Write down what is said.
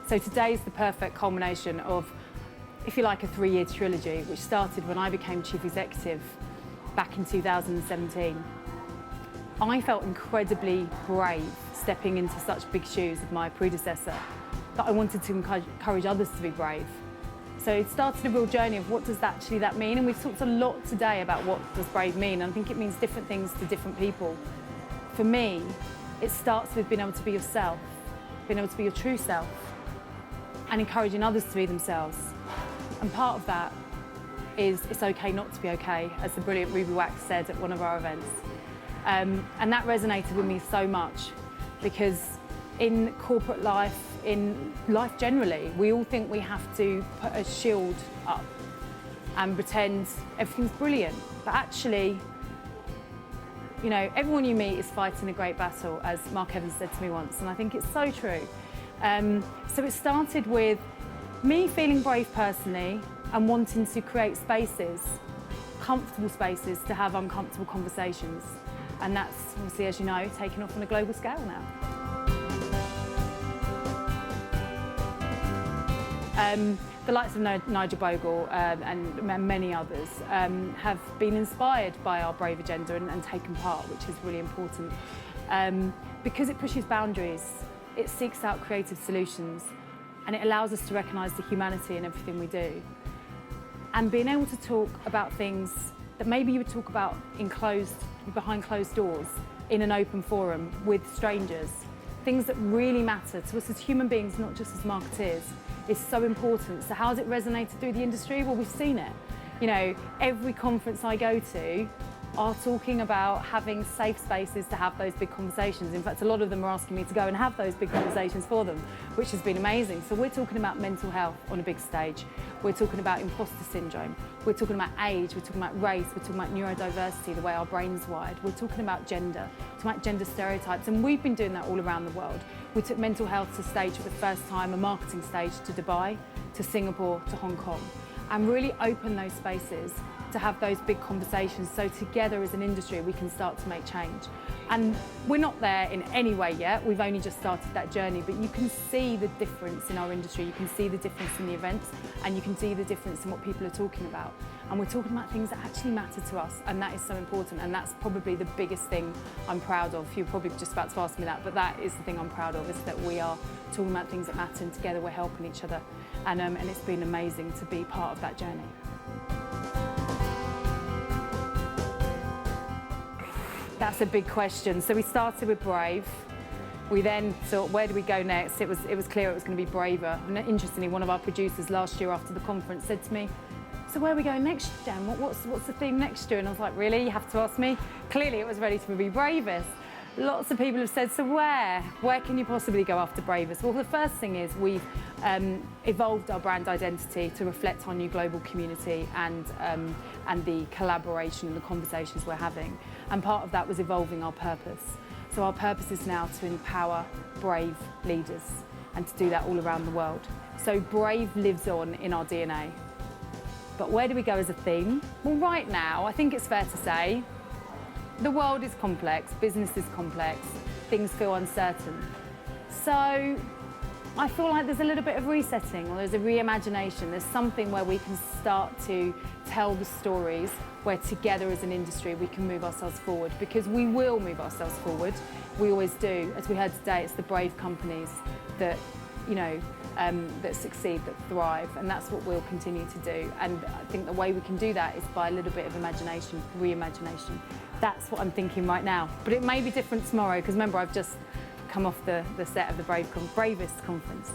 So today is the perfect culmination of, if you like, a 3-year trilogy, which started when I became chief executive back in 2017. I felt incredibly brave stepping into such big shoes of my predecessor, that I wanted to encourage others to be brave. So it started a real journey of what does that mean, and we've talked a lot today about what does brave mean, and I think it means different things to different people. For me, it starts with being able to be yourself, being able to be your true self, and encouraging others to be themselves. And part of that is it's okay not to be okay, as the brilliant Ruby Wax said at one of our events. And that resonated with me so much, because in corporate life, in life generally, we all think we have to put a shield up and pretend everything's brilliant. But actually, you know, everyone you meet is fighting a great battle, as Mark Evans said to me once, and I think it's so true. So it started with me feeling brave personally and wanting to create spaces, comfortable spaces, to have uncomfortable conversations. And that's obviously, as you know, taken off on a global scale now. The likes of Nigel Bogle and many others have been inspired by our Brave agenda and taken part, which is really important. Because it pushes boundaries, it seeks out creative solutions, and it allows us to recognise the humanity in everything we do. And being able to talk about things that maybe you would talk about behind closed doors, in an open forum with strangers, things that really matter to us as human beings, not just as marketeers, is so important. So how has it resonated through the industry? Well, we've seen it. You know, every conference I go to are talking about having safe spaces to have those big conversations. In fact, a lot of them are asking me to go and have those big conversations for them, which has been amazing. So we're talking about mental health on a big stage. We're talking about imposter syndrome. We're talking about age. We're talking about race. We're talking about neurodiversity, the way our brain's wired. We're talking about gender. We're talking about gender stereotypes. And we've been doing that all around the world. We took mental health to stage for the first time, a marketing stage, to Dubai, to Singapore, to Hong Kong, and really open those spaces to have those big conversations, so together as an industry we can start to make change. And we're not there in any way yet, we've only just started that journey, but you can see the difference in our industry, you can see the difference in the events, and you can see the difference in what people are talking about. And we're talking about things that actually matter to us, and that is so important, and that's probably the biggest thing I'm proud of. You're probably just about to ask me that, but that is the thing I'm proud of, is that we are talking about things that matter, and together we're helping each other. And it's been amazing to be part of that journey. That's a big question. So we started with Brave. We then thought, where do we go next? It was clear it was going to be braver. And interestingly, one of our producers last year after the conference said to me, so where are we going next, Jen? What's the theme next year? And I was like, really? You have to ask me? Clearly it was ready to be Bravest. Lots of people have said, so where? Where can you possibly go after Bravest? Well, the first thing is we've evolved our brand identity to reflect our new global community and the collaboration and the conversations we're having. And part of that was evolving our purpose. So our purpose is now to empower brave leaders, and to do that all around the world. So Brave lives on in our DNA. But where do we go as a theme? Well, right now, I think it's fair to say, the world is complex, business is complex, things feel uncertain. So I feel like there's a little bit of resetting, or there's a reimagination. There's something where we can start to tell the stories, where together as an industry we can move ourselves forward, because we will move ourselves forward. We always do. As we heard today, it's the brave companies that, you know, that succeed, that thrive, and that's what we'll continue to do. And I think the way we can do that is by a little bit of imagination, reimagination. That's what I'm thinking right now. But it may be different tomorrow, because remember, I've just come off the set of the Bravest conference.